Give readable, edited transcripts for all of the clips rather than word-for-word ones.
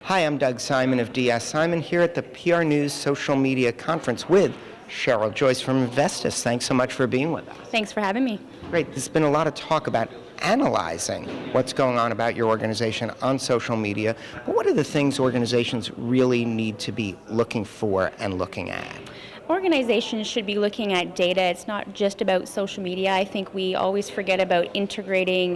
Hi, I'm Doug Simon of DS Simon here at the PR News Social Media Conference with Sheryl, Joyce from Investis. Thanks so much for being with us. Thanks for having me. Great. There's been a lot of talk about analyzing what's going on about your organization on social media. But what are the things organizations really need to be looking for and looking at? Organizations should be looking at data. It's not just about social media. I think we always forget about integrating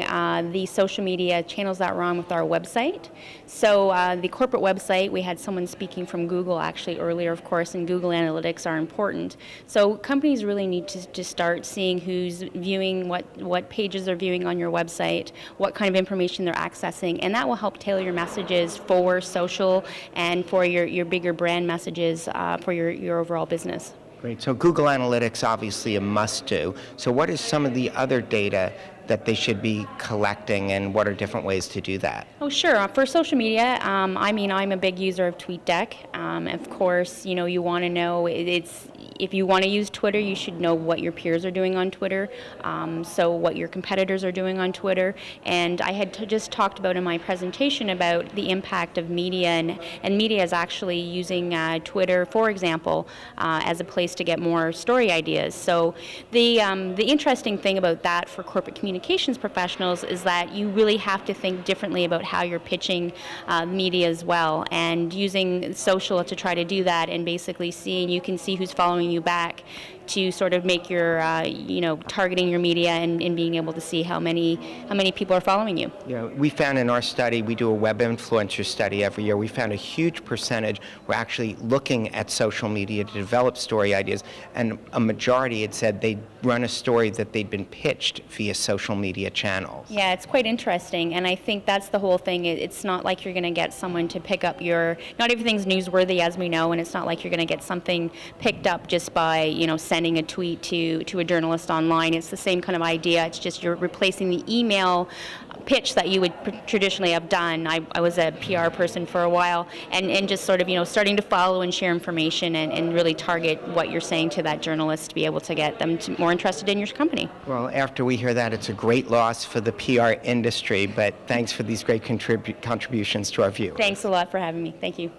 the social media channels that we're on with our website. So the corporate website, we had someone speaking from Google actually earlier, of course, and Google Analytics are important. So companies really need to start seeing who's viewing, what pages they're viewing on your website, what kind of information they're accessing, and that will help tailor your messages for social and for your bigger brand messages for your overall business. Great. So Google Analytics obviously a must-do. So what is some of the other data that they should be collecting, and what are different ways to do that? Oh, sure. For social media, I'm a big user of TweetDeck. Of course, you want to know if you want to use Twitter, you should know what your peers are doing on Twitter, so what your competitors are doing on Twitter. And I had just talked about in my presentation about the impact of media, and media is actually using Twitter, for example, as a place to get more story ideas. So the interesting thing about that for corporate communications professionals is that you really have to think differently about how you're pitching media as well, and using social to try to do that, and basically you can see who's following you back to sort of make your targeting your media and being able to see how many people are following you. Yeah, we found in our study, we do a web influencer study every year, we found a huge percentage were actually looking at social media to develop story ideas, and a majority had said they'd run a story that they'd been pitched via social media channels. Yeah, it's quite interesting, and I think that's the whole thing. It's not like you're going to get someone to pick up not everything's newsworthy, as we know, and it's not like you're going to get something picked up just by sending a tweet to a journalist online. It's the same kind of idea. It's just you're replacing the email pitch that you would traditionally have done. I was a PR person for a while, and just sort of starting to follow and share information and really target what you're saying to that journalist to be able to get them more interested in your company. Well, after we hear that, it's a great loss for the PR industry, but thanks for these great contributions to our view. Thanks a lot for having me. Thank you.